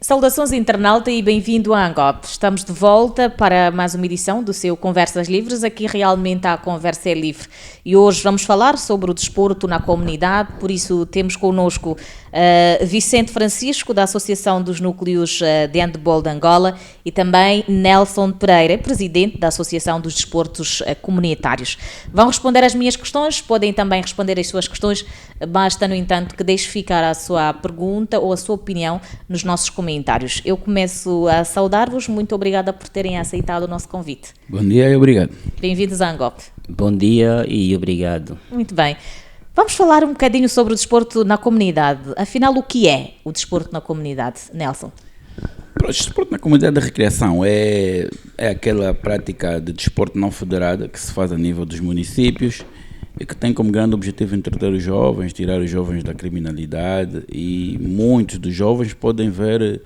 Saudações internauta e bem-vindo à Angop. Estamos de volta para mais uma edição do seu Conversas Livres. Aqui realmente a conversa é livre. E hoje vamos falar sobre o desporto na comunidade, por isso temos connosco Vicente Francisco, da Associação dos Núcleos de Handball de Angola, e também Nelson Pereira, presidente da Associação dos Desportos Comunitários. Vão responder às minhas questões, podem também responder às suas questões, basta, no entanto, que deixe ficar a sua pergunta ou a sua opinião nos nossos comentários. Eu começo a saudar-vos, muito obrigada por terem aceitado o nosso convite. Bom dia e obrigado. Bem-vindos à Angop. Bom dia e obrigado. Muito bem. Vamos falar um bocadinho sobre o desporto na comunidade. Afinal, o que é o desporto na comunidade, Nelson? O desporto na comunidade de recreação é aquela prática de desporto não federada que se faz a nível dos municípios e que tem como grande objetivo entreter os jovens, tirar os jovens da criminalidade, e muitos dos jovens podem ver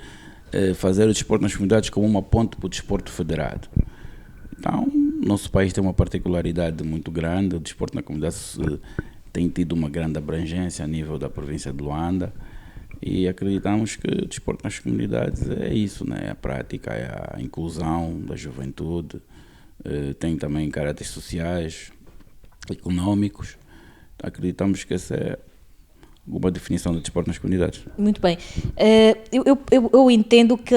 fazer o desporto nas comunidades como uma ponte para o desporto federado. Então, nosso país tem uma particularidade muito grande. O desporto na comunidade tem tido uma grande abrangência a nível da província de Luanda, e acreditamos que o desporto nas comunidades é isso, né? A prática, é a inclusão da juventude, tem também caráteres sociais, econômicos. Acreditamos que essa é uma definição do desporto nas comunidades. Muito bem. Eu entendo que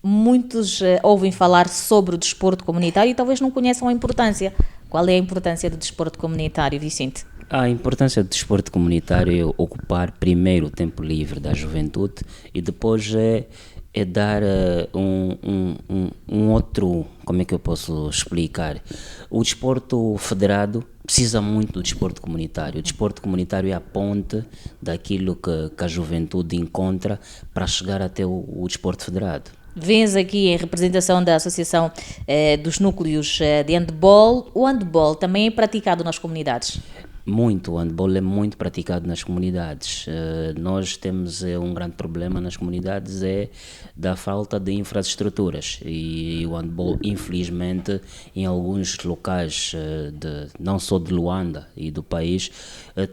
muitos ouvem falar sobre o desporto comunitário e talvez não conheçam a importância. Qual é a importância do desporto comunitário, Vicente? A importância do desporto comunitário é ocupar primeiro o tempo livre da juventude e depois é dar um outro, como é que eu posso explicar? O desporto federado precisa muito do desporto comunitário. O desporto comunitário é a ponte daquilo que a juventude encontra para chegar até o desporto federado. Vens aqui em representação da Associação dos Núcleos de Handball. O handball também é praticado nas comunidades? Muito, o handball é muito praticado nas comunidades. Nós temos um grande problema nas comunidades, é da falta de infraestruturas, e o handball, infelizmente, em alguns locais, não só de Luanda e do país,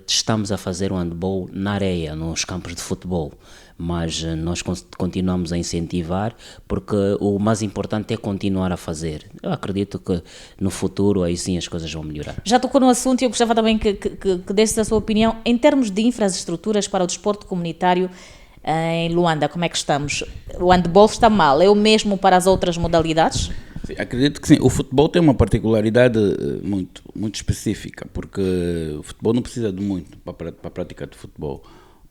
estamos a fazer o handball na areia, nos campos de futebol. Mas nós continuamos a incentivar, porque o mais importante é continuar a fazer. Eu acredito que no futuro aí sim as coisas vão melhorar. Já tocou no assunto e eu gostava também que desse a sua opinião em termos de infraestruturas para o desporto comunitário em Luanda. Como é que estamos? O handball está mal, é o mesmo para as outras modalidades? Sim, acredito que sim. O futebol tem uma particularidade muito, muito específica, porque o futebol não precisa de muito para a prática de futebol.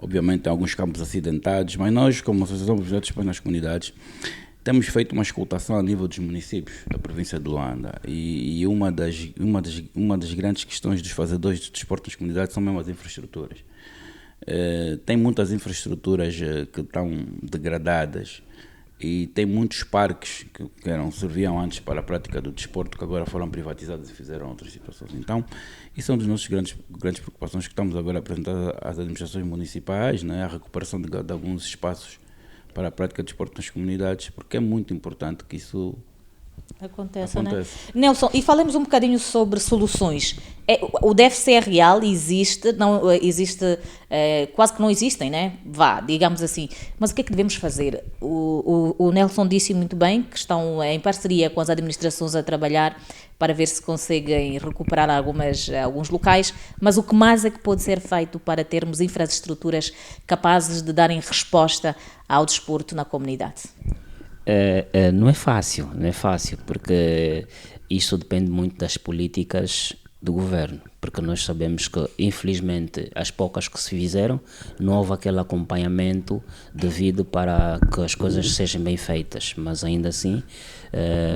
Obviamente tem alguns campos acidentados, mas nós, como Associação de Desportos nas Comunidades, temos feito uma escutação a nível dos municípios da província de Luanda, e uma das grandes questões dos fazedores de desporto nas comunidades são mesmo as infraestruturas. Tem muitas infraestruturas que estão degradadas, e tem muitos parques que serviam antes para a prática do desporto, que agora foram privatizados e fizeram outras situações. Então, isso é uma das nossas grandes preocupações que estamos agora a apresentar às administrações municipais, né? A recuperação de alguns espaços para a prática de desporto nas comunidades, porque é muito importante que isso Acontece. Né? Nelson, e falemos um bocadinho sobre soluções. O déficit é real, existe, não, existe quase que não existem, né? Digamos assim. Mas o que é que devemos fazer? O Nelson disse muito bem que estão em parceria com as administrações a trabalhar para ver se conseguem recuperar alguns locais, mas o que mais é que pode ser feito para termos infraestruturas capazes de darem resposta ao desporto na comunidade? Não é fácil, porque isso depende muito das políticas do governo, porque nós sabemos que, infelizmente, as poucas que se fizeram, não houve aquele acompanhamento devido para que as coisas sejam bem feitas, mas ainda assim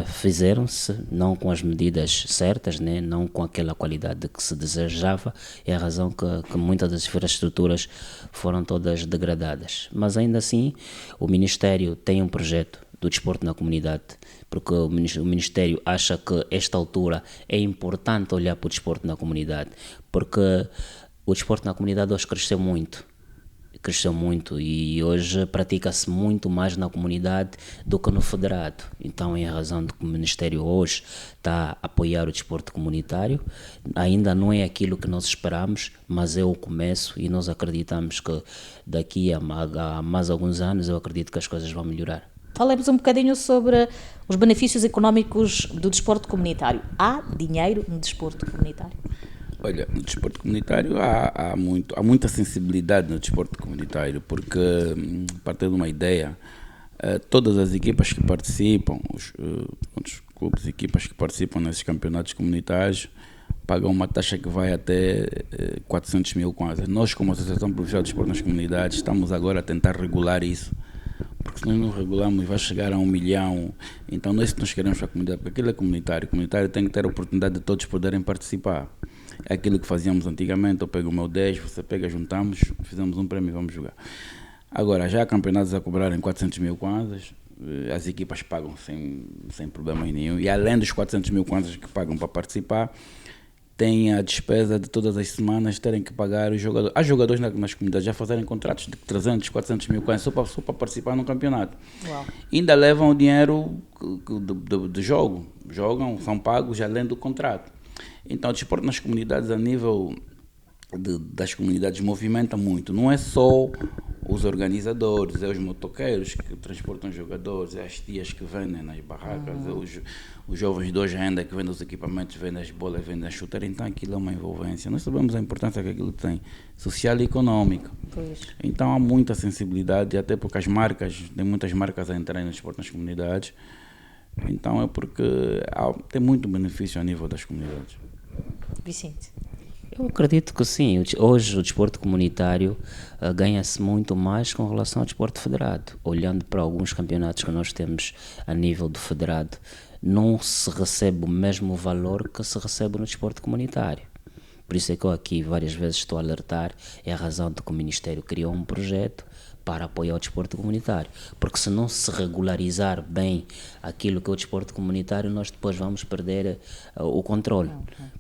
fizeram-se, não com as medidas certas, né? Não com aquela qualidade que se desejava, é a razão que muitas das infraestruturas foram todas degradadas. Mas ainda assim, o Ministério tem um projeto do desporto na comunidade, porque o Ministério acha que esta altura é importante olhar para o desporto na comunidade, porque o desporto na comunidade hoje cresceu muito, cresceu muito e hoje pratica-se muito mais na comunidade do que no federado. Então, em razão de que o Ministério hoje está a apoiar o desporto comunitário, ainda não é aquilo que nós esperamos, mas é o começo e nós acreditamos que daqui a mais alguns anos eu acredito que as coisas vão melhorar. Falemos um bocadinho sobre os benefícios económicos do desporto comunitário. Há dinheiro no desporto comunitário? Olha, no desporto comunitário há muita sensibilidade no desporto comunitário, porque, para ter uma ideia, todas as equipas que participam, os clubes e equipas que participam nesses campeonatos comunitários, pagam uma taxa que vai até 400 mil kwanzas. Nós, como Associação Provincial de Desporto nas Comunidades, estamos agora a tentar regular isso, porque se nós não regularmos vai chegar a 1 milhão. Então não é isso que nós queremos para a comunidade, porque aquilo é comunitário. O comunitário tem que ter a oportunidade de todos poderem participar. É aquilo que fazíamos antigamente: eu pego o meu 10, você pega, juntamos, fizemos um prémio e vamos jogar. Agora, já há campeonatos a cobrarem 400 mil kwanzas, as equipas pagam sem problema nenhum, e além dos 400 mil kwanzas que pagam para participar, tem a despesa de todas as semanas terem que pagar os jogadores. Há jogadores nas comunidades já fazerem contratos de 300, 400 mil kwanzas só para participar no campeonato. Uau. Ainda levam o dinheiro do jogo, jogam, são pagos além do contrato. Então, o desporto nas comunidades, a nível das comunidades, movimenta muito. Não é só os organizadores, é os motoqueiros que transportam jogadores, é as tias que vendem nas barracas, é os jovens de hoje ainda que vendem os equipamentos, vendem as bolas, vendem as chuteiras. Então, aquilo é uma envolvência. Nós sabemos a importância que aquilo tem, social e econômica. Pois. Então, há muita sensibilidade, até porque tem muitas marcas a entrarem no desporto nas comunidades. Então, é porque tem muito benefício a nível das comunidades. Vicente? Eu acredito que sim. Hoje o desporto comunitário ganha-se muito mais com relação ao desporto federado. Olhando para alguns campeonatos que nós temos a nível do federado, não se recebe o mesmo valor que se recebe no desporto comunitário. Por isso é que eu aqui várias vezes estou a alertar, é a razão de que o Ministério criou um projeto para apoiar o desporto comunitário. Porque se não se regularizar bem aquilo que é o desporto comunitário, nós depois vamos perder o controle.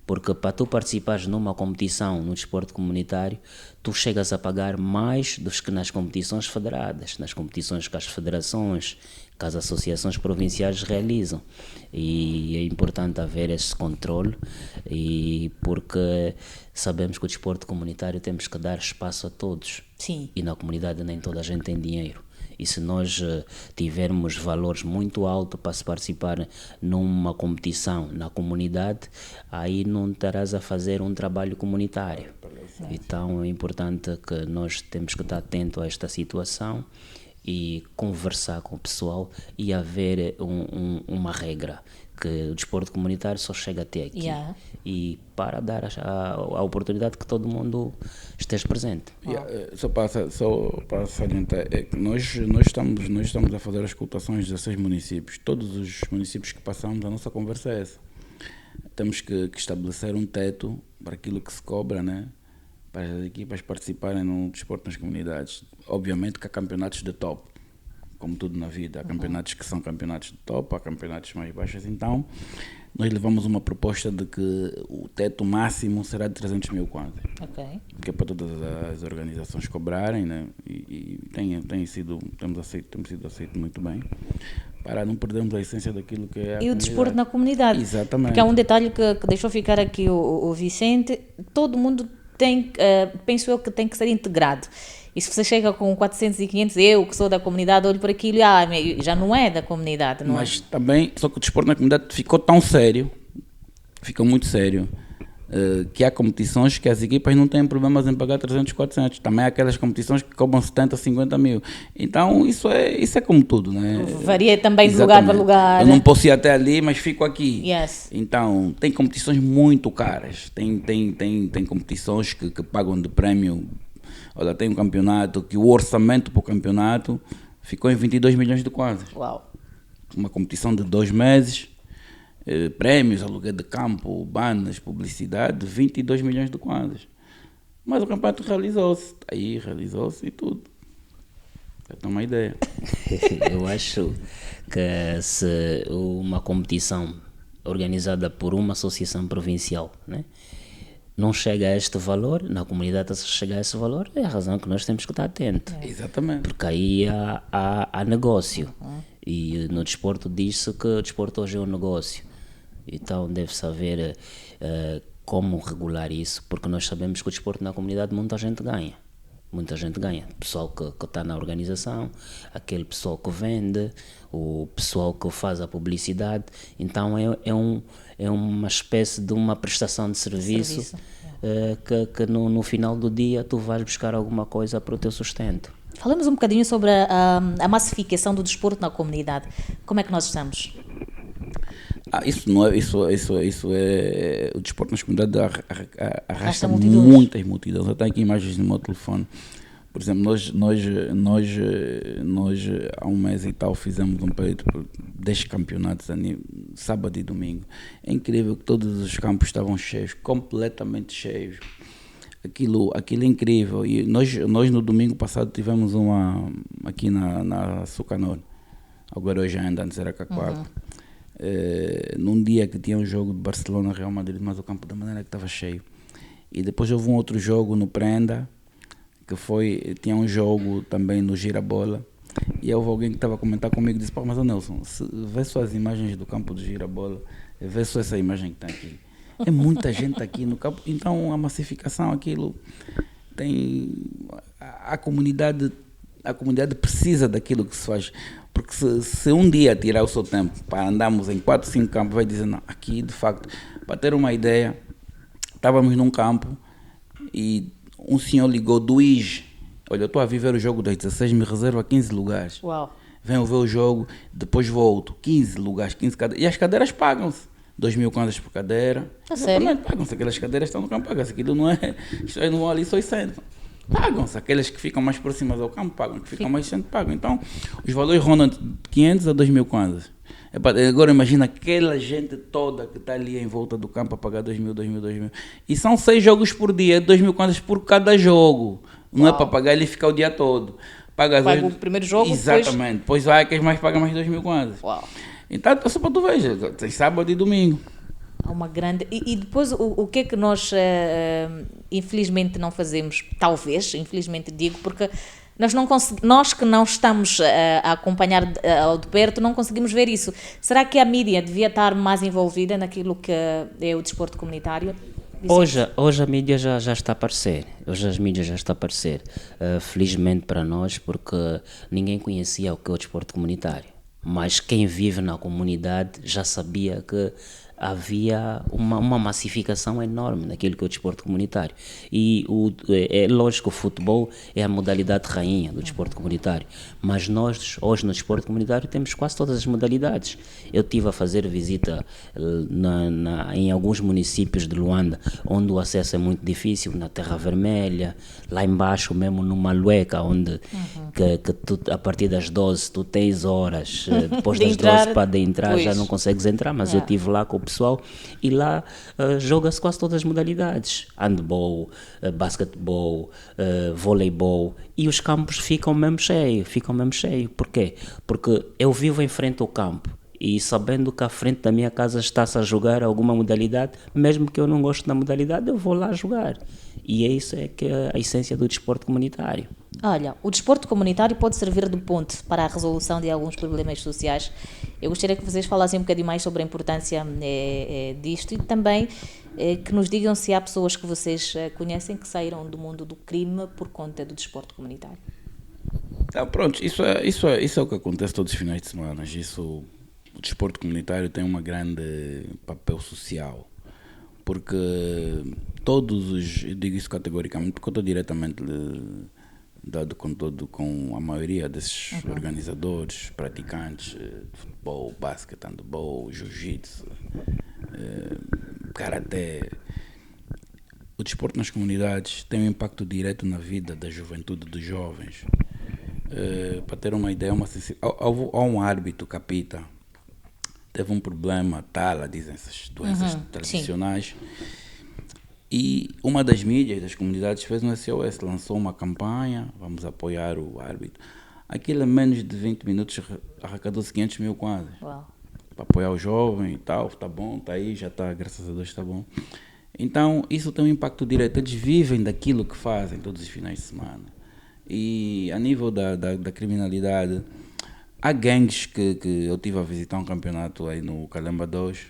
Porque para tu participares numa competição no desporto comunitário, tu chegas a pagar mais do que nas competições federadas, nas competições que as federações, que as associações provinciais realizam. E é importante haver esse controle, porque sabemos que o desporto comunitário temos que dar espaço a todos. Sim. E na comunidade nem toda a gente tem dinheiro. E se nós tivermos valores muito altos para se participar numa competição na comunidade, aí não estarás a fazer um trabalho comunitário. Então é importante que nós temos que estar atentos a esta situação e conversar com o pessoal e haver uma regra, que o desporto comunitário só chega até aqui. E para dar a oportunidade que todo mundo esteja presente. Só para salientar, é que nós estamos a fazer as cotações de 16 municípios. Todos os municípios que passamos, a nossa conversa é essa. Temos que estabelecer um teto para aquilo que se cobra, né? Para as equipas participarem no desporto nas comunidades. Obviamente que há campeonatos de top, como tudo na vida. Há campeonatos que são campeonatos de top, há campeonatos mais baixos. Então, nós levamos uma proposta de que o teto máximo será de 300 mil kwanzas. Ok. Que é para todas as organizações cobrarem, né? E temos sido aceitos muito bem, para não perdermos a essência daquilo que é a E o desporto na comunidade. Exatamente. Porque há um detalhe que deixou ficar aqui o Vicente: todo mundo tem, penso eu, que tem que ser integrado. E se você chega com 400 e 500, eu que sou da comunidade, olho para aquilo e já não é da comunidade. Não Mas também, só que o desporto na comunidade ficou tão sério, ficou muito sério, que há competições que as equipas não têm problemas em pagar 300, 400. Também há aquelas competições que cobram 70, 50 mil. Então, isso é como tudo, né? Varia também de lugar para lugar. Eu não posso ir até ali, mas fico aqui. Yes. Então, tem competições muito caras. Tem competições que pagam de prémio. Olha, tem um campeonato que o orçamento para o campeonato ficou em 22 milhões de kwanzas. Uau. Uma competição de 2 meses, prémios, aluguel de campo, bandas, publicidade, 22 milhões de kwanzas. Mas o campeonato realizou-se. Aí realizou-se e tudo. Para ter uma ideia. Eu acho que se uma competição organizada por uma associação provincial, né, não chega a este valor, na comunidade se chega a esse valor, é a razão que nós temos que estar atentos. Exatamente. Porque aí há negócio. E no desporto diz-se que o desporto hoje é um negócio. Então deve saber como regular isso, porque nós sabemos que o desporto na comunidade muita gente ganha. Muita gente ganha. O pessoal que está na organização, aquele pessoal que vende, o pessoal que faz a publicidade. Então é uma espécie de uma prestação de serviço. Que no final do dia tu vais buscar alguma coisa para o teu sustento. Falamos um bocadinho sobre a massificação do desporto na comunidade. Como é que nós estamos? Isso não é, isso é o desporto nas comunidades arrasta multidões. muitas multidões. Eu tenho aqui imagens no meu telefone. Por exemplo, nós há um mês e tal fizemos um período de 10 campeonatos sábado e domingo. É incrível que todos os campos estavam cheios, completamente cheios. Aquilo é incrível. E nós no domingo passado tivemos uma aqui na Sucanor. Agora hoje ainda, antes era Cacoaco. Num dia que tinha um jogo de Barcelona-Real Madrid, mas o campo da maneira que estava cheio. E depois houve um outro jogo no Prenda, tinha um jogo também no Girabola. E houve alguém que estava a comentar comigo e disse: pô, mas Nelson, vê só as imagens do campo do Girabola, vê só essa imagem que está aqui. É muita gente aqui no campo. Então a massificação, aquilo tem. A comunidade precisa daquilo que se faz. Porque se um dia tirar o seu tempo para andarmos em 4, 5 campos, vai dizer: não, aqui de facto, para ter uma ideia, estávamos num campo e um senhor ligou do IG: olha, eu estou a viver o jogo das 16, me reserva 15 lugares. Uau! Venho ver o jogo, depois volto. 15 lugares, 15 cadeiras. E as cadeiras pagam-se. 2.000 kwanzas por cadeira. Sério? Pagam-se. Aquelas cadeiras estão no campo, pagam-se. Aquilo não é. Isto aí não vão ali só e sentam. Pagam-se. Aquelas que ficam mais próximas ao campo pagam. Que ficam mais distantes pagam. Então, os valores rondam de 500 a 2.000 kwanzas. Agora imagina aquela gente toda que está ali em volta do campo a pagar 2.000. E são 6 jogos por dia, 2.000 kwanzas por cada jogo. Não é para pagar ele ficar o dia todo. Paga o primeiro jogo, exatamente. Depois vai que mais paga mais 2.000 kwanzas. Uau! Então, só para tu ver, tem sábado e domingo. Há uma grande... E depois, o que é que nós, infelizmente, não fazemos? Talvez, infelizmente digo, porque nós que não estamos a acompanhar ao de perto, não conseguimos ver isso. Será que a mídia devia estar mais envolvida naquilo que é o desporto comunitário? Hoje a mídia já está a aparecer. Felizmente para nós, porque ninguém conhecia o que é o desporto comunitário. Mas quem vive na comunidade já sabia que havia uma massificação enorme naquilo que é o desporto comunitário. E é lógico que o futebol é a modalidade rainha do desporto comunitário, mas nós, hoje no desporto comunitário, temos quase todas as modalidades. Eu estive a fazer visita em alguns municípios de Luanda, onde o acesso é muito difícil, na Terra Vermelha, lá embaixo mesmo no Malueca, onde que tu, a partir das 12 tu tens horas, depois das 12 para entrar já não consegues entrar, mas eu estive lá com o pessoal e lá joga-se quase todas as modalidades: handball, basquetebol, voleibol, e os campos ficam mesmo cheios. Porquê? Porque eu vivo em frente ao campo e sabendo que à frente da minha casa está-se a jogar alguma modalidade, mesmo que eu não goste da modalidade, eu vou lá jogar. E é isso que é a essência do desporto comunitário. Olha, o desporto comunitário pode servir de ponte para a resolução de alguns problemas sociais. Eu gostaria que vocês falassem um bocadinho mais sobre a importância disto e também que nos digam se há pessoas que vocês conhecem que saíram do mundo do crime por conta do desporto comunitário. Pronto, isso é o que acontece todos os finais de semana. O desporto comunitário tem um grande papel social, porque eu digo isso categoricamente, porque eu estou diretamente dado com a maioria desses organizadores, praticantes de futebol, basquete, handball, jiu-jitsu, karaté. O desporto nas comunidades tem um impacto direto na vida da juventude dos jovens. Para ter uma ideia, há um árbitro capita, teve um problema, dizem essas doenças tradicionais. Sim. E uma das mídias das comunidades fez um SOS, lançou uma campanha: vamos apoiar o árbitro. Aquilo em menos de 20 minutos arrecadou-se 500 mil kwanzas. Para apoiar o jovem e tal, tá bom, tá aí, já está, graças a Deus está bom. Então, isso tem um impacto direto. Eles vivem daquilo que fazem todos os finais de semana. E a nível da criminalidade, há gangues que eu tive a visitar um campeonato aí no Calemba 2,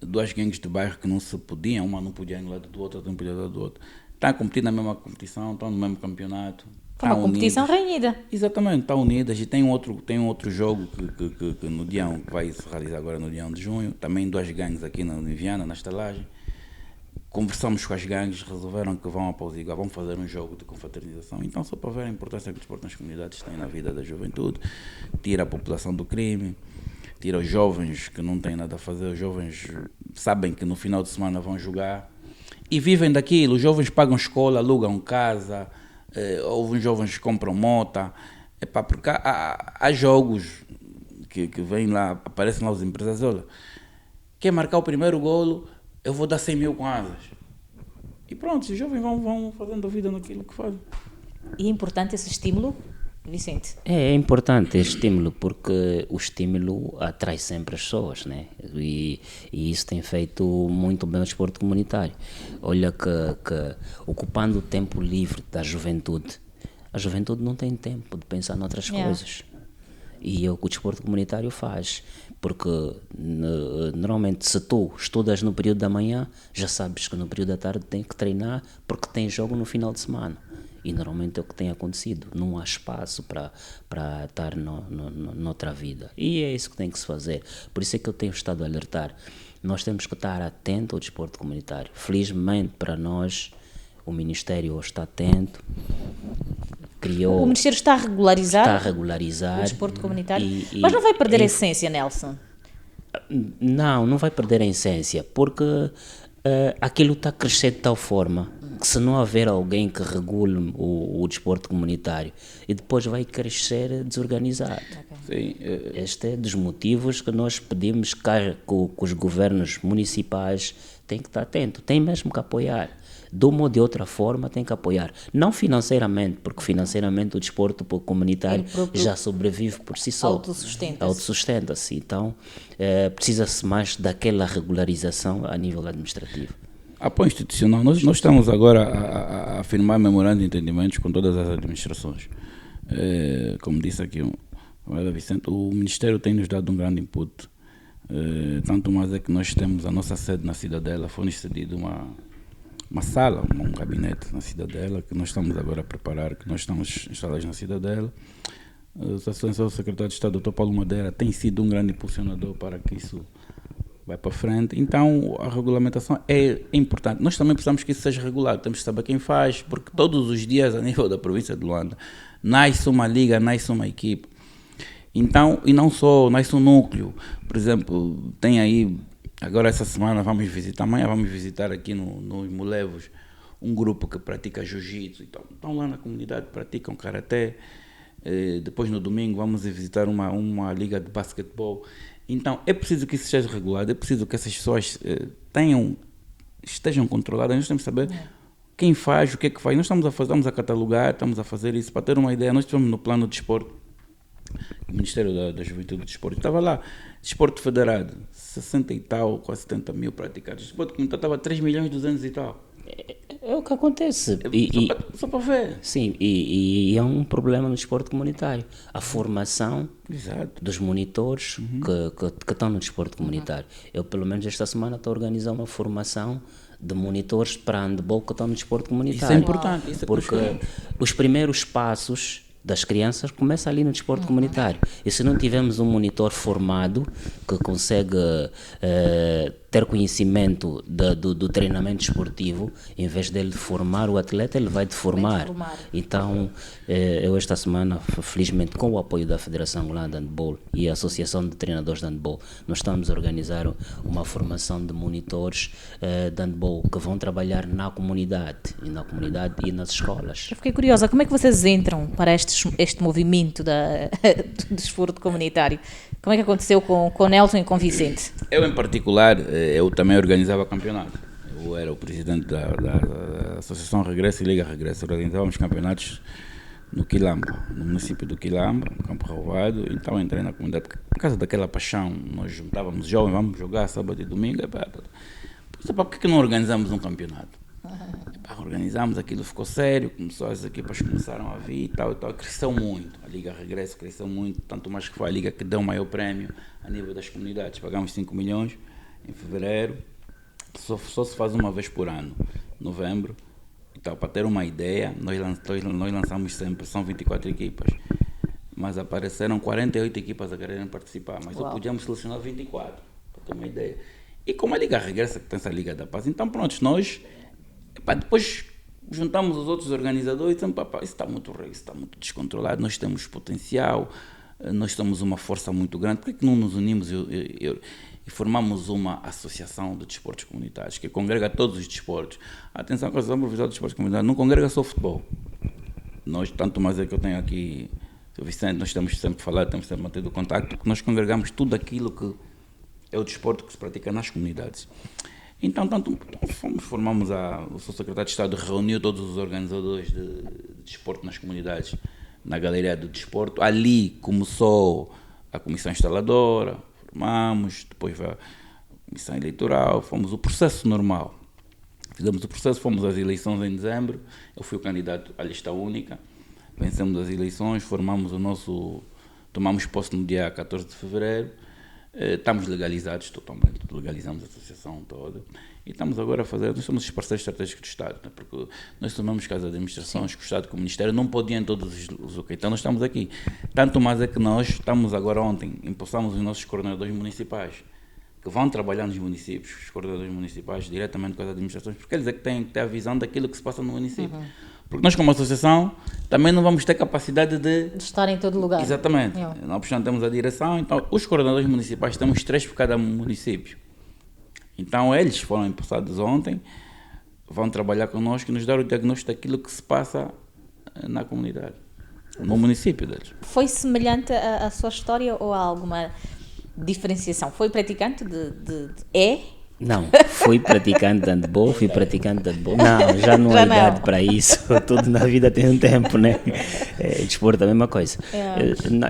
duas gangues de bairro que não se podiam, uma não podia ir no lado do outro, outra não podia ir no lado do outro. Estão a competir na mesma competição, estão no mesmo campeonato. Foi uma competição renhida. Exatamente, estão unidas. E tem um outro jogo que no dia 1, que vai se realizar agora no dia 1 de junho, também duas gangues aqui na Viana, na estalagem. Conversamos com as gangues, resolveram que vão apausigar, vão fazer um jogo de confraternização. Então, só para ver a importância que o desporto nas comunidades tem na vida da juventude, tira a população do crime, tira os jovens que não têm nada a fazer, os jovens sabem que no final de semana vão jogar e vivem daquilo. Os jovens pagam escola, alugam casa, alguns jovens compram mota. Porque há jogos que vêm lá, aparecem lá os empresários, olha, quer marcar o primeiro golo, eu vou dar 100 mil kwanzas. E pronto, os jovens vão fazendo a vida naquilo que fazem. E é importante esse estímulo, Vicente? É importante esse estímulo, porque o estímulo atrai sempre as pessoas, né? E isso tem feito muito bem o desporto comunitário. Olha que ocupando o tempo livre da juventude, a juventude não tem tempo de pensar noutras coisas. E é o que o desporto comunitário faz, porque normalmente se tu estudas no período da manhã, já sabes que no período da tarde tem que treinar porque tem jogo no final de semana. E normalmente é o que tem acontecido, não há espaço para estar noutra vida. E é isso que tem que se fazer. Por isso é que eu tenho estado a alertar. Nós temos que estar atentos ao desporto comunitário. Felizmente para nós, o Ministério hoje está atento. O Ministério está a regularizar o desporto comunitário, mas não vai perder a essência, Nelson? Não vai perder a essência, porque aquilo está a crescer de tal forma que se não houver alguém que regule o desporto comunitário, e depois vai crescer desorganizado. Sim, Este é dos motivos que nós pedimos que os governos municipais têm que estar atentos, têm mesmo que apoiar. De uma ou de outra forma tem que apoiar, não financeiramente, porque financeiramente o desporto comunitário já sobrevive por si só, autossustenta-se. Então precisa-se mais daquela regularização a nível administrativo. Apoio institucional, nós estamos agora a firmar memorando de entendimentos com todas as administrações. Como disse aqui o Vicente, o Ministério tem nos dado um grande input, tanto mais é que nós temos a nossa sede na Cidadela, foi-nos cedido uma sala, um gabinete na Cidadela, que nós estamos agora a preparar, que nós estamos instalados na Cidadela. O secretário de Estado, Dr. Paulo Madeira, tem sido um grande impulsionador para que isso vai para frente. Então, a regulamentação é importante. Nós também precisamos que isso seja regulado, temos que saber quem faz, porque todos os dias, a nível da província de Luanda, nasce uma liga, nasce uma equipe. Então, e não só, nasce um núcleo. Por exemplo, tem aí, agora essa semana amanhã vamos visitar aqui nos Mulevos um grupo que pratica jiu-jitsu. Então, estão lá na comunidade, praticam karaté. Depois no domingo vamos visitar uma liga de basquetebol. Então é preciso que isso seja regulado, é preciso que essas pessoas estejam controladas. Nós temos que saber quem faz, o que é que faz. Nós estamos a catalogar, estamos a fazer isso. Para ter uma ideia, nós estivemos no plano de desporto, o Ministério da Juventude e do Desporto, estava lá, desporto federado, 60 e tal, quase 70 mil praticados. O desporto comunitário estava 3 milhões e 200 e tal. É o que acontece. Só para ver. Sim, e é um problema no desporto comunitário. A formação dos monitores que estão no desporto comunitário. Eu, pelo menos, esta semana estou a organizar uma formação de monitores para handball que estão no desporto comunitário. Isso é importante. Isso é porque os primeiros passos das crianças começa ali no desporto comunitário. E se não tivermos um monitor formado que consegue ter conhecimento do treinamento esportivo, em vez dele formar o atleta, ele vai deformar. Então, eu esta semana, felizmente, com o apoio da Federação Angolana de Handball e a Associação de Treinadores de Handball, nós estamos a organizar uma formação de monitores de handball que vão trabalhar na comunidade e nas escolas. Eu fiquei curiosa, como é que vocês entram para este movimento do desporto comunitário? Como é que aconteceu com Nelson e com Vicente? Eu, em particular, eu também organizava campeonato. Eu era o presidente da Associação Regresso e Liga Regresso. Organizávamos campeonatos no Quilamba, no município do Quilamba, no Campo Relvado. Então entrei na comunidade. Por causa daquela paixão, nós juntávamos jovens, vamos jogar sábado e domingo. Disse, por que não organizamos um campeonato? Organizamos, aquilo ficou sério, as equipas começaram a vir e tal, cresceu muito, a Liga Regresso cresceu muito, tanto mais que foi a Liga que deu o maior prémio a nível das comunidades, pagamos 5 milhões em fevereiro, só se faz uma vez por ano, novembro, e tal, para ter uma ideia, nós lançamos sempre, são 24 equipas, mas apareceram 48 equipas a quererem participar, mas só podíamos selecionar 24, para ter uma ideia. E como a Liga Regressa, que tem essa Liga da Paz, então pronto, nós depois juntamos os outros organizadores e dizemos, isso está muito rei, isso está muito descontrolado, nós temos potencial, nós somos uma força muito grande, por que não nos unimos e formamos uma associação de desportos comunitários, que congrega todos os desportos. Atenção, que a Associação Provincial de Desportos Comunitários não congrega só futebol. Nós, tanto mais é que eu tenho aqui, o Vicente, nós temos sempre falado, temos sempre mantido contacto, que nós congregamos tudo aquilo que é o desporto que se pratica nas comunidades. Então, formamos o seu secretário de Estado reuniu todos os organizadores de desporto nas comunidades, na Galeria do Desporto. Ali começou a comissão instaladora, formamos, depois veio a comissão eleitoral, fomos o processo normal. Fizemos o processo, fomos às eleições em dezembro, eu fui o candidato à lista única, vencemos as eleições, tomamos posse no dia 14 de fevereiro, estamos legalizados totalmente, legalizamos a associação toda e estamos agora a fazer, nós somos os parceiros estratégicos do Estado, né? Porque nós tomamos que as administrações, que o Estado, que o Ministério não podiam todos os locais, então nós estamos aqui. Tanto mais é que nós estamos agora ontem, impulsamos os nossos coordenadores municipais, que vão trabalhar nos municípios, os coordenadores municipais, diretamente com as administrações, porque eles é que têm que ter a visão daquilo que se passa no município. Porque nós, como associação, também não vamos ter capacidade de estar em todo lugar. Exatamente. Não obstante, temos a direção, então os coordenadores municipais, temos 3 por cada município. Então eles foram impulsados ontem, vão trabalhar connosco e nos dar o diagnóstico daquilo que se passa na comunidade, no município deles. Foi semelhante à sua história ou há alguma diferenciação? Foi praticante de Não, fui praticante de handball, Não, já não há idade para isso. Tudo na vida tem um tempo, né? Desporto é a mesma coisa.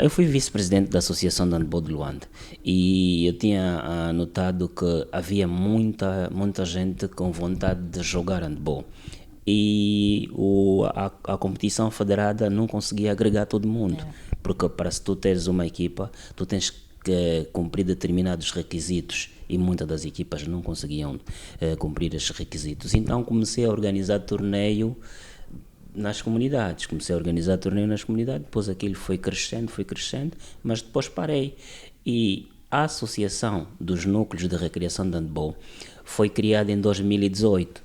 Eu fui vice-presidente da Associação de Handball de Luanda e eu tinha notado que havia muita gente com vontade de jogar handball. E a competição federada não conseguia agregar todo mundo, porque para se tu teres uma equipa, tu tens que cumprir determinados requisitos e muitas das equipas não conseguiam cumprir esses requisitos. Então comecei a organizar torneio nas comunidades, depois aquilo foi crescendo, mas depois parei. E a Associação dos Núcleos de Recreação de Handball foi criada em 2018.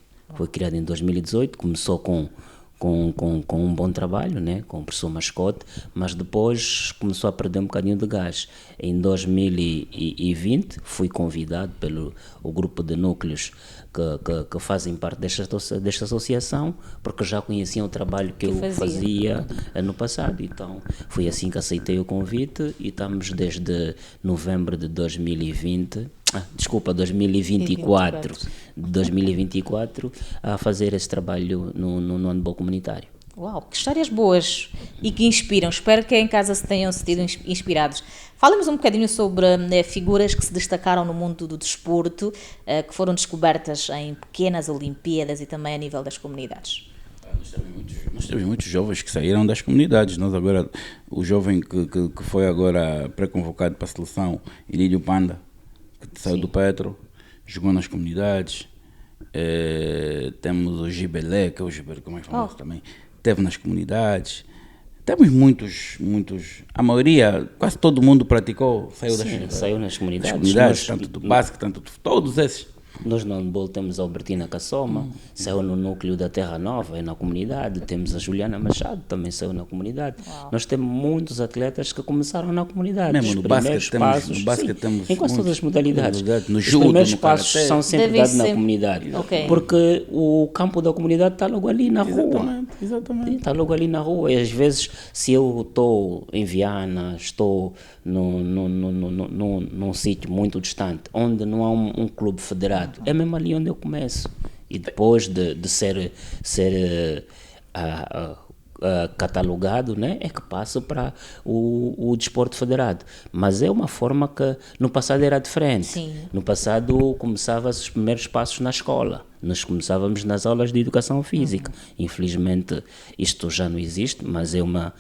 Começou com um bom trabalho, né, com o professor Mascote, mas depois começou a perder um bocadinho de gás. Em 2020 fui convidado pelo o grupo de núcleos que fazem parte desta associação, porque já conheciam o trabalho que eu fazia no passado. Então foi assim que aceitei o convite e estamos desde novembro de 2024 a fazer esse trabalho no handball comunitário. Uau, que histórias boas e que inspiram. Espero que em casa se tenham sentido inspirados. Fala-nos um bocadinho sobre figuras que se destacaram no mundo do desporto, que foram descobertas em pequenas Olimpíadas e também a nível das comunidades. Nós temos muitos jovens que saíram das comunidades. Nós agora, o jovem que foi agora pré-convocado para a seleção, Ilírio Panda, que saiu do Petro, jogou nas comunidades. Temos o Gibelé, que é o Gibelé, que é mais famoso também, teve nas comunidades. Temos muitos, a maioria, quase todo mundo praticou, saiu nas comunidades. Tanto do básico, tanto de todos esses. Nós no handball temos a Albertina Cassoma, saiu no núcleo da Terra Nova, é na comunidade. Temos a Juliana Machado, também saiu na comunidade. Nós temos muitos atletas que começaram na comunidade. Mesmo no basquete temos em quase todas as modalidades. No Os judo, primeiros no passos karatê. são sempre dados na comunidade. Porque o campo da comunidade está logo ali na rua. Exatamente. Está logo ali na rua. E às vezes, se eu estou em Viana, estou num sítio muito distante, onde não há um clube federado, é mesmo ali onde eu começo. E depois de ser catalogado, né, é que passa para o desporto federado. Mas é uma forma que no passado era diferente. Sim. No passado começava-se os primeiros passos na escola. Nós começávamos nas aulas de educação física. Infelizmente isto já não existe, mas é uma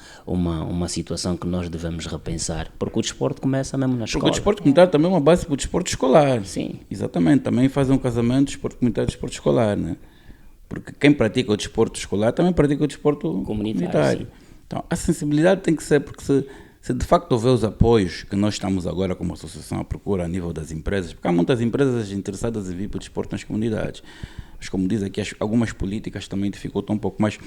situação que nós devemos repensar, porque o desporto começa mesmo na escola. Porque o desporto comunitário também é uma base para o desporto escolar. Sim. Exatamente, também faz um casamento desporto comunitário e desporto escolar, né? Porque quem pratica o desporto escolar também pratica o desporto comunitário. Então a sensibilidade tem que ser, porque se de facto houver os apoios que nós estamos agora como associação à procura a nível das empresas, porque há muitas empresas interessadas em vir para o desporto nas comunidades, mas como diz aqui, algumas políticas também dificultam um pouco, mas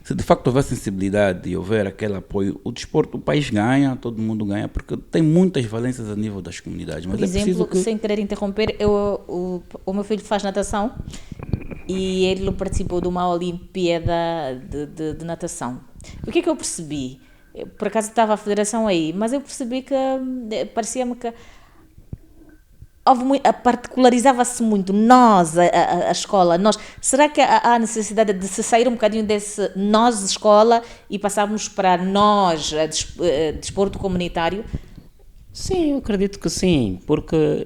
se de facto houver sensibilidade e houver aquele apoio, o desporto, o país ganha, todo mundo ganha, porque tem muitas valências a nível das comunidades. Mas Por exemplo, sem querer interromper, o meu filho faz natação e ele participou de uma Olimpíada de natação. O que é que eu percebi? Por acaso estava a federação aí, mas eu percebi que parecia-me que particularizava-se muito nós, a escola, nós. Será que há necessidade de se sair um bocadinho desse nós, escola, e passarmos para nós, desporto comunitário? Sim, eu acredito que sim, porque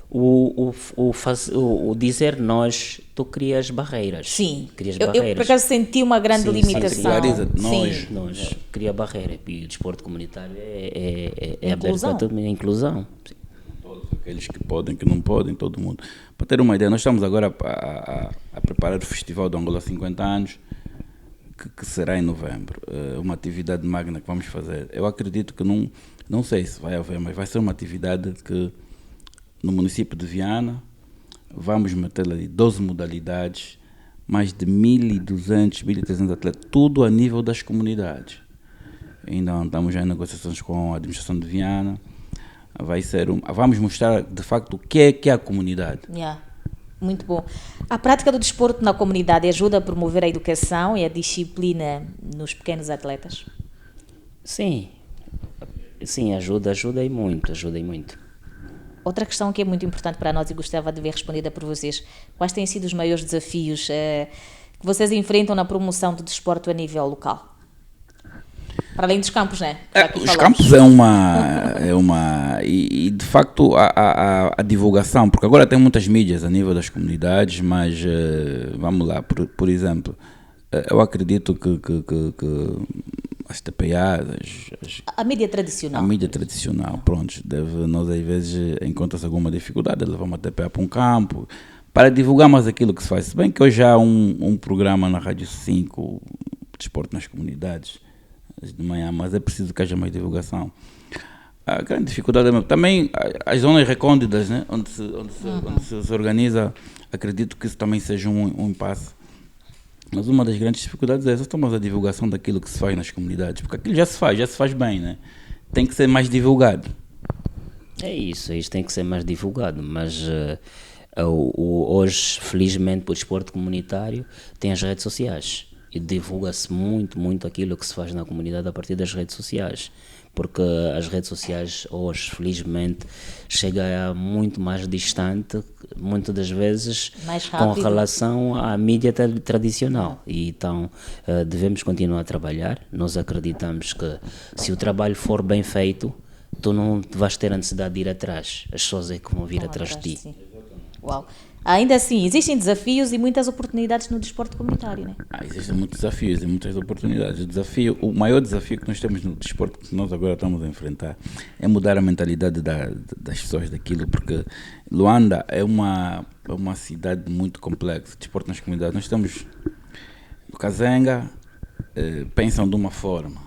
o dizer nós, tu crias barreiras. Sim, crias eu barreiras. Por acaso senti uma grande limitação. Nós cria barreira, e o desporto comunitário é Inclusão. aberto a todo mundo, é inclusão. Sim. Todos aqueles que podem, que não podem, todo mundo. Para ter uma ideia, nós estamos agora a preparar o Festival do Angola 50 anos, que será em novembro. Uma atividade magna que vamos fazer. Eu acredito que não sei se vai haver, mas vai ser uma atividade que no município de Viana vamos meter ali 12 modalidades, mais de 1.200, 1.300 atletas, tudo a nível das comunidades. Ainda estamos já em negociações com a administração de Viana. Vamos mostrar de facto o que é a comunidade. Muito bom. A prática do desporto na comunidade ajuda a promover a educação e a disciplina nos pequenos atletas? Sim, ajuda e muito. Outra questão que é muito importante para nós e gostava de ver respondida por vocês: quais têm sido os maiores desafios que vocês enfrentam na promoção do desporto a nível local? Para além dos campos, né? Os campos é uma e de facto a divulgação, porque agora tem muitas mídias a nível das comunidades, mas vamos lá, por exemplo, eu acredito que as TPAs, a mídia tradicional, pronto, nós às vezes encontra-se alguma dificuldade, levamos a TPA para um campo, para divulgar mais aquilo que se faz. Se bem que hoje há um programa na Rádio 5, Desporto nas Comunidades, de manhã, mas é preciso que haja mais divulgação. A grande dificuldade é também as zonas recônditas, né? onde se organiza, acredito que isso também seja um impasse. Mas uma das grandes dificuldades é essa, a divulgação daquilo que se faz nas comunidades, porque aquilo já se faz bem, né? Tem que ser mais divulgado. É isso tem que ser mais divulgado, mas hoje, felizmente, para o desporto comunitário, tem as redes sociais. E divulga-se muito aquilo que se faz na comunidade a partir das redes sociais, porque as redes sociais hoje, felizmente, chega muito mais distante, muitas das vezes, mais rápido, com relação à mídia tradicional. E então devemos continuar a trabalhar. Nós acreditamos que se o trabalho for bem feito, tu não vais ter a necessidade de ir atrás, as pessoas é que vão vir atrás de ti. Sim. Uau. Ainda assim, existem desafios e muitas oportunidades no desporto comunitário, né? Existem muitos desafios e muitas oportunidades. O maior desafio que nós temos no desporto, que nós agora estamos a enfrentar, é mudar a mentalidade das pessoas daquilo, porque Luanda é uma cidade muito complexa, desporto nas comunidades. Nós estamos no Kazenga, pensam de uma forma.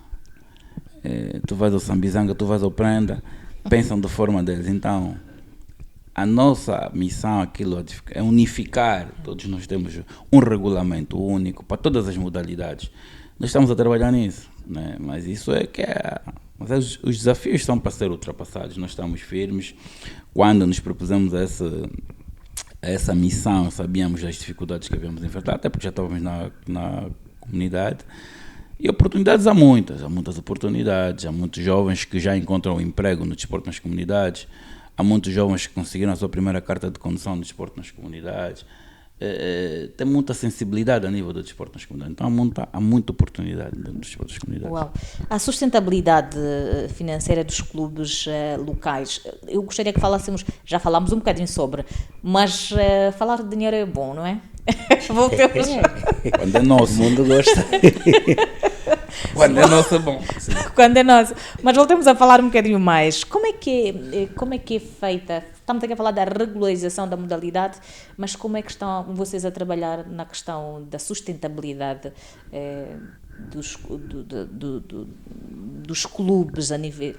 Tu vais ao Sambizanga, tu vais ao Prenda, pensam da forma deles. Então, a nossa missão aquilo é unificar, todos nós temos um regulamento único para todas as modalidades. Nós estamos a trabalhar nisso, né? Mas isso mas os desafios estão para ser ultrapassados. Nós estamos firmes. Quando nos propusemos essa missão, sabíamos das dificuldades que havíamos enfrentar, até porque já estávamos na comunidade. E oportunidades há muitas oportunidades. Há muitos jovens que já encontram emprego no desporto nas comunidades. Há muitos jovens que conseguiram a sua primeira carta de condução de desporto nas comunidades. tem muita sensibilidade a nível do desporto nas comunidades. Então há muita oportunidade dentro do desporto das comunidades. Uau. A sustentabilidade financeira dos clubes locais, eu gostaria que falássemos, já falámos um bocadinho sobre, mas falar de dinheiro é bom, não é? Voltemos. Quando é nosso. O mundo gosta. Quando é nosso é bom. Quando é nosso. Mas voltemos a falar um bocadinho mais. Como é que é feita? Estamos aqui a falar da regularização da modalidade, mas como é que estão vocês a trabalhar na questão da sustentabilidade dos clubes a nível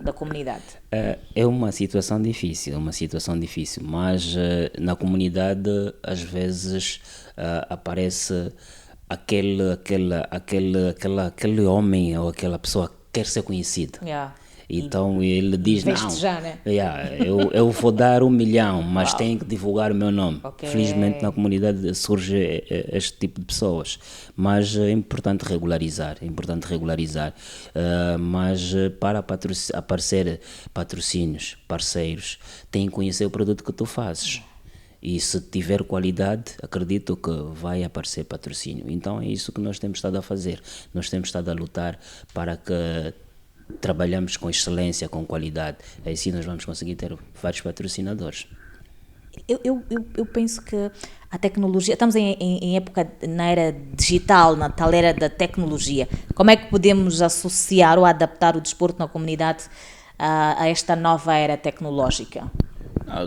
da comunidade? É uma situação difícil, mas na comunidade às vezes aparece aquele homem ou aquela pessoa que quer ser conhecido. Yeah. Então ele diz, não, já, né? eu vou dar 1 milhão, mas tem que divulgar o meu nome. Okay. Felizmente na comunidade surge este tipo de pessoas, mas é importante regularizar, mas para aparecer patrocínios, parceiros, tem que conhecer o produto que tu fazes. E se tiver qualidade, acredito que vai aparecer patrocínio. Então é isso que nós temos estado a fazer. Nós temos estado a lutar para que trabalhamos com excelência, com qualidade. Assim nós vamos conseguir ter vários patrocinadores. Eu penso que a tecnologia, estamos em época, na era digital, na tal era da tecnologia. Como é que podemos associar ou adaptar o desporto na comunidade a esta nova era tecnológica?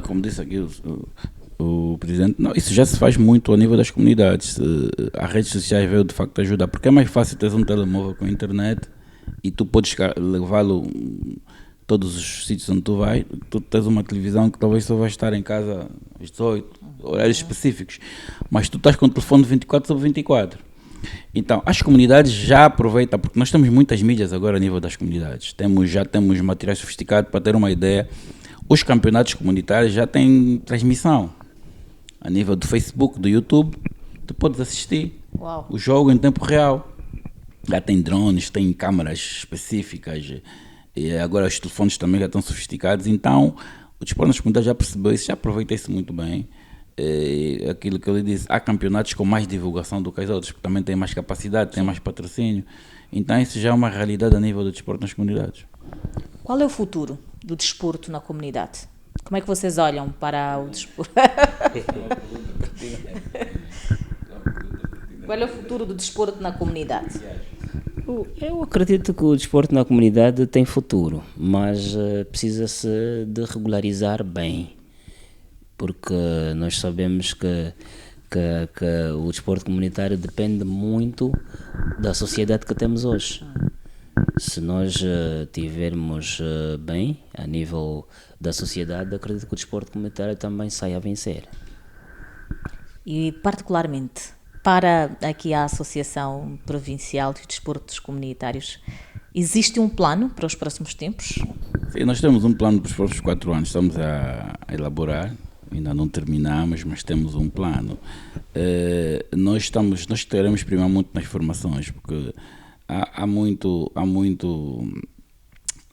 Como disse aqui o presidente, não, isso já se faz muito a nível das comunidades. As redes sociais veio de facto ajudar, porque é mais fácil ter um telemóvel com a internet e tu podes levá-lo todos os sítios onde tu vais. Tu tens uma televisão que talvez só vais estar em casa às 18, horários específicos, mas tu estás com o telefone 24/24. Então as comunidades já aproveitam, porque nós temos muitas mídias agora a nível das comunidades, já temos materiais sofisticados. Para ter uma ideia, os campeonatos comunitários já têm transmissão a nível do Facebook, do YouTube. Tu podes assistir o jogo em tempo real. Já tem drones, tem câmaras específicas, e agora os telefones também já estão sofisticados. Então o desporto nas comunidades já percebeu isso, já aproveita isso muito bem. Aquilo que ele disse, há campeonatos com mais divulgação do que os outros, porque também tem mais capacidade, tem mais patrocínio. Então isso já é uma realidade a nível do desporto nas comunidades. Qual é o futuro do desporto na comunidade? Como é que vocês olham para o desporto? Qual é o futuro do desporto na comunidade? Eu acredito que o desporto na comunidade tem futuro, mas precisa-se de regularizar bem, porque nós sabemos que o desporto comunitário depende muito da sociedade que temos hoje. Se nós tivermos bem a nível da sociedade, acredito que o desporto comunitário também sai a vencer. E particularmente para aqui a Associação Provincial de Desportos Comunitários, existe um plano para os próximos tempos? Sim, nós temos um plano para os próximos 4 anos, estamos a elaborar, ainda não terminamos, mas temos um plano. Nós teremos primar muito nas formações, porque há muito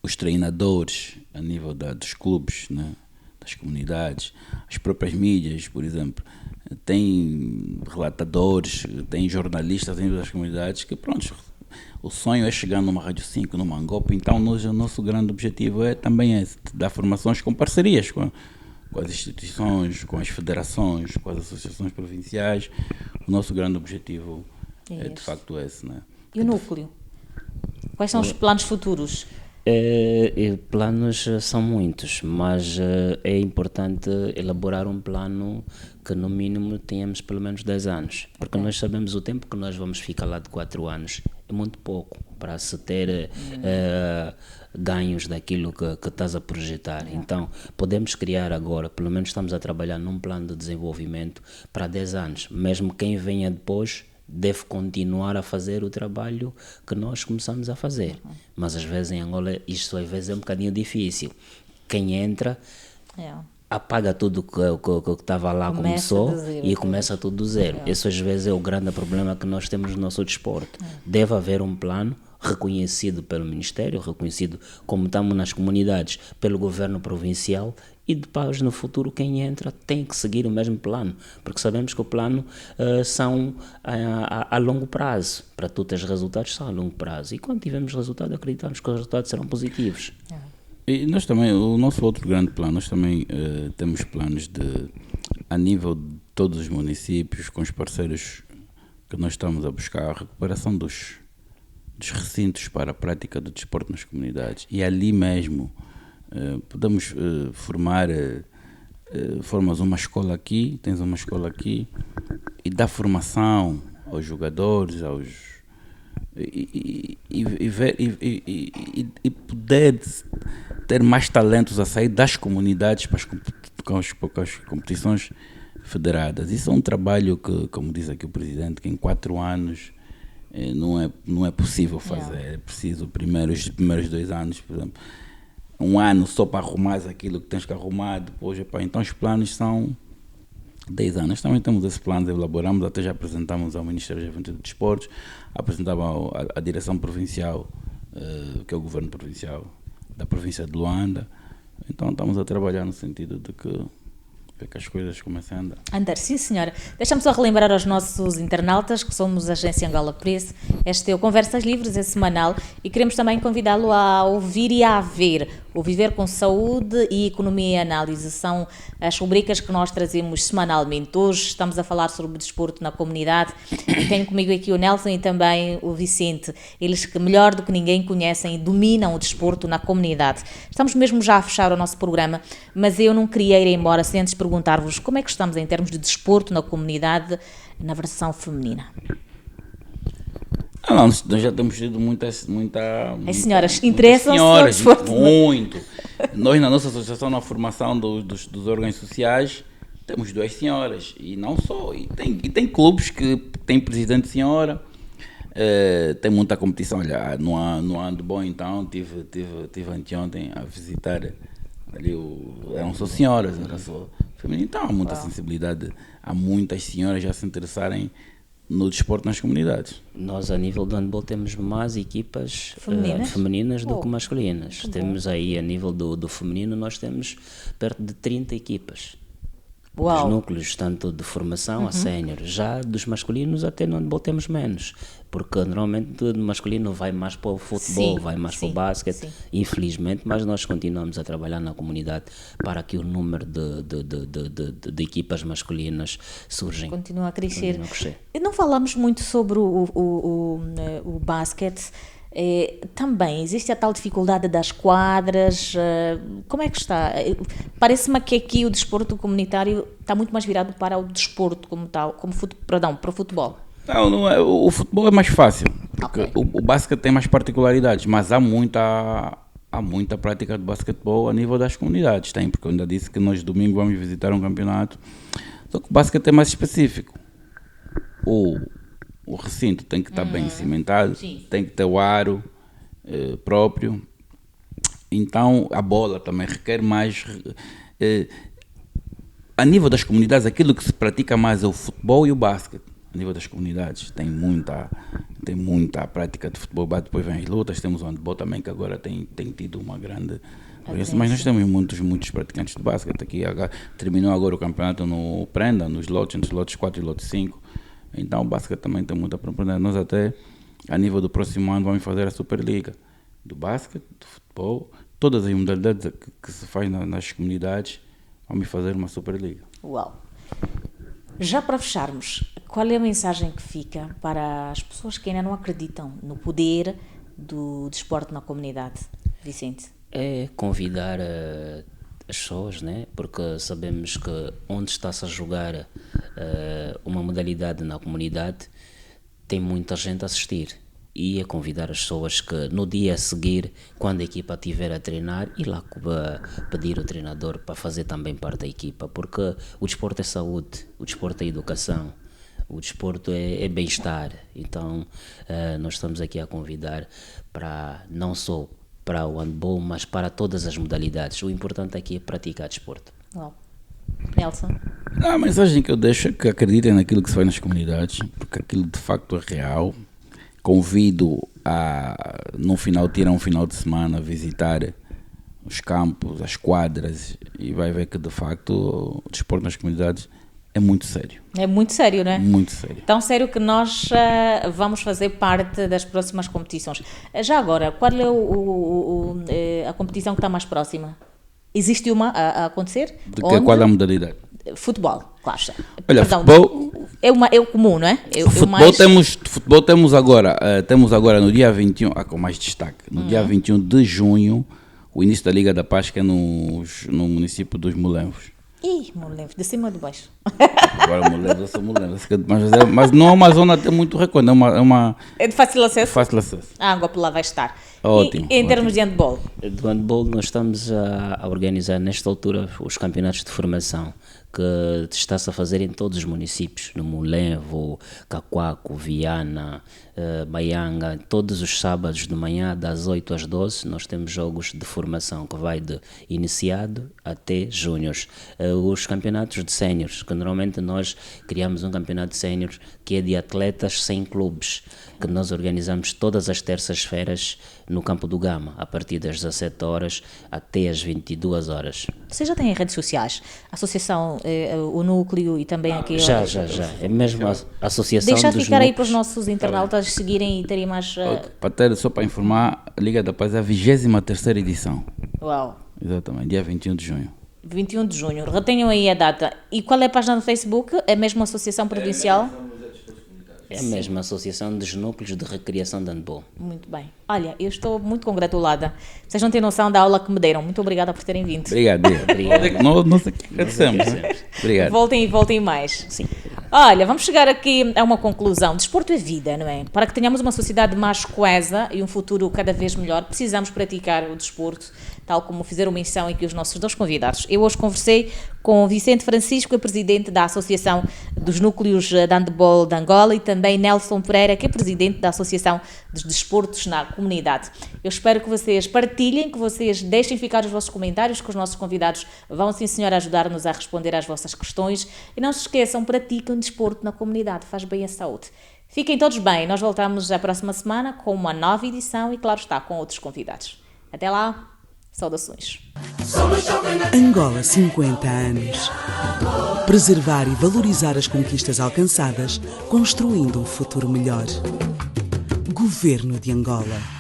os treinadores a nível dos clubes, né, das comunidades, as próprias mídias, por exemplo, tem relatadores, tem jornalistas a nível das comunidades que, pronto, o sonho é chegar numa Rádio 5, numa Angope. Então o nosso grande objetivo é também esse, dar formações com parcerias com as instituições, com as federações, com as associações provinciais. O nosso grande objetivo é de facto esse, né? E o núcleo? Quais são os planos futuros? Planos são muitos, mas é importante elaborar um plano que no mínimo tenhamos pelo menos 10 anos, porque nós sabemos o tempo que nós vamos ficar lá de 4 anos, é muito pouco para se ter ganhos daquilo que estás a projetar. Então podemos criar agora, pelo menos estamos a trabalhar num plano de desenvolvimento para 10 anos, mesmo quem venha depois deve continuar a fazer o trabalho que nós começamos a fazer. Mas às vezes em Angola isto às vezes é um bocadinho difícil. Quem entra apaga tudo que estava lá, começou e começa tudo do zero. Esse às vezes é o grande problema que nós temos no nosso desporto. Deve haver um plano reconhecido pelo Ministério, reconhecido como estamos nas comunidades pelo governo provincial, e depois no futuro quem entra tem que seguir o mesmo plano, porque sabemos que o plano são a longo prazo, para tu teres resultados são a longo prazo, e quando tivermos resultado acreditamos que os resultados serão positivos. E nós também, o nosso outro grande plano, nós também temos planos a nível de todos os municípios, com os parceiros que nós estamos a buscar, a recuperação dos recintos para a prática do desporto nas comunidades. E ali mesmo podemos formas uma escola aqui, tens uma escola aqui, e dar formação aos jogadores, e poder ter mais talentos a sair das comunidades para as competições federadas. Isso é um trabalho que, como diz aqui o Presidente, que em 4 anos não é possível fazer. É preciso os primeiros 2 anos, por exemplo, 1 ano só para arrumar aquilo que tens que arrumar, depois, então os planos são 10 anos. Também temos esses planos, elaboramos, até já apresentamos ao Ministério da Juventude e Desportos, apresentava à direção provincial, que é o governo provincial da província de Luanda. Então estamos a trabalhar no sentido de que as coisas comecem a andar. Sim senhora. Deixa-me só relembrar aos nossos internautas que somos a Agência Angola Press. Este é o Conversas Livres, é semanal, e queremos também convidá-lo a ouvir e a ver o Viver com Saúde e Economia e Análise. São as rubricas que nós trazemos semanalmente. Hoje estamos a falar sobre o desporto na comunidade e tenho comigo aqui o Nelson e também o Vicente, eles que melhor do que ninguém conhecem e dominam o desporto na comunidade. Estamos mesmo já a fechar o nosso programa, mas eu não queria ir embora sem antes perguntar-vos como é que estamos em termos de desporto na comunidade na versão feminina. Nós já temos tido muita as senhoras interessam-se no desporto. Muito. Nós, na nossa associação, na formação dos órgãos sociais, temos 2 senhoras, e não só. E tem clubes que têm presidente senhora, tem muita competição. Olha, no handball, então, tive anteontem a visitar ali, eram só senhoras, era só feminino. Então há muita sensibilidade, há muitas senhoras já se interessarem no desporto nas comunidades. Nós, a nível do handball, temos mais equipas femininas do que masculinas. Temos aí, a nível do feminino, nós temos perto de 30 equipas. Dos núcleos, tanto de formação a sénior. Já dos masculinos, até no handball temos menos, porque normalmente o masculino vai mais para o futebol, vai mais para o basquete, infelizmente, mas nós continuamos a trabalhar na comunidade para que o número de equipas masculinas surgem. Continua a crescer. Não falamos muito sobre o basquete. Também existe a tal dificuldade das quadras. Como é que está? Parece-me que aqui o desporto comunitário está muito mais virado para o desporto como tal, para o futebol. Não é, o futebol é mais fácil, porque o basquete tem mais particularidades, mas há muita prática de basquetebol a nível das comunidades, porque eu ainda disse que nós domingo vamos visitar um campeonato, só que o basquete é mais específico. O recinto tem que estar bem cimentado, tem que ter o aro próprio. Então a bola também requer mais. A nível das comunidades, aquilo que se pratica mais é o futebol e o basquete. A nível das comunidades tem muita prática de futebol, depois vem as lutas, temos o handball também, que agora tem tido uma grande. Mas nós temos muitos praticantes de basquete aqui. Terminou agora o campeonato no Prenda, entre os lotes 4 e lote 5. Então o basquete também tem muita propriedade. Nós até, a nível do próximo ano, vamos fazer a Superliga do basquete, do futebol, todas as modalidades que se faz nas comunidades, vamos fazer uma Superliga. Uau! Já para fecharmos, qual é a mensagem que fica para as pessoas que ainda não acreditam no poder do desporto na comunidade, Vicente? É convidar as pessoas, né? Porque sabemos que onde está-se a jogar uma modalidade na comunidade, tem muita gente a assistir. E é convidar as pessoas que no dia a seguir, quando a equipa estiver a treinar, ir lá pedir ao treinador para fazer também parte da equipa, porque o desporto é saúde, o desporto é educação, o desporto é bem-estar. Então nós estamos aqui a convidar para não só para o handball, mas para todas as modalidades. O importante aqui é praticar desporto. Uau. Nelson? A mensagem que eu deixo é que acreditem naquilo que se faz nas comunidades, porque aquilo de facto é real. convido a, no final, tirar um final de semana, visitar os campos, as quadras, e vai ver que de facto o desporto nas comunidades é muito sério. É muito sério, não é? Muito sério. Tão sério que nós vamos fazer parte das próximas competições. Já agora, qual é a competição que está mais próxima? Existe uma a acontecer? Qual é a modalidade? Futebol, claro. Olha, Perdão, futebol, é o comum, não é? futebol temos agora no dia 21, com mais destaque, no dia 21 de junho, o início da Liga da Paz, que é no município dos Molenvos. Ih, Molenvos, de cima ou de baixo? Agora Molenvos, eu sou Molenvos, mas não é uma zona até muito recorda, É de fácil acesso? fácil acesso. A água por lá vai estar. Ótimo. E em termos de handball? Do handball, nós estamos a organizar nesta altura os campeonatos de formação que está-se a fazer em todos os municípios, no Molenvo, Cacoaco, Viana, Baianga. Todos os sábados de manhã, das 8 às 12, nós temos jogos de formação que vai de iniciado até júniores. Os campeonatos de séniores, que normalmente nós criamos um campeonato de séniores que é de atletas sem clubes, que nós organizamos todas as terças-feiras no Campo do Gama, a partir das 17 horas até às 22 horas. Você já tem redes sociais? A associação, o núcleo e também aqui... Já. É mesmo a associação Deixa dos ficar aí para os núcleos. nossos internautas seguirem e terem mais... Só para informar, a Liga da Paz é a 23ª edição. Uau! Exatamente, dia 21 de junho. 21 de junho. Retenham aí a data. E qual é a página no Facebook? É mesmo a Associação Provincial? É a mesma associação dos núcleos de recriação de handball. Muito bem. Olha, eu estou muito congratulada. Vocês não têm noção da aula que me deram. Muito obrigada por terem vindo. Obrigado. Nós agradecemos. Né? Obrigado. Voltem e voltem mais. Sim. Olha, vamos chegar aqui a uma conclusão. Desporto é vida, não é? Para que tenhamos uma sociedade mais coesa e um futuro cada vez melhor, precisamos praticar o desporto, tal como fizeram menção aqui os nossos dois convidados. Eu hoje conversei com Vicente Francisco, é presidente da Associação dos Núcleos de Handball de Angola, e também Nelson Pereira, que é presidente da Associação dos Desportos na Comunidade. Eu espero que vocês partilhem, que vocês deixem ficar os vossos comentários, que os nossos convidados vão, sim senhor, ajudar-nos a responder às vossas questões. E não se esqueçam, pratiquem desporto na comunidade, faz bem à saúde. Fiquem todos bem, nós voltamos a próxima semana com uma nova edição e, claro está, com outros convidados. Até lá, saudações. Angola 50 anos. Preservar e valorizar as conquistas alcançadas, construindo um futuro melhor. Governo de Angola.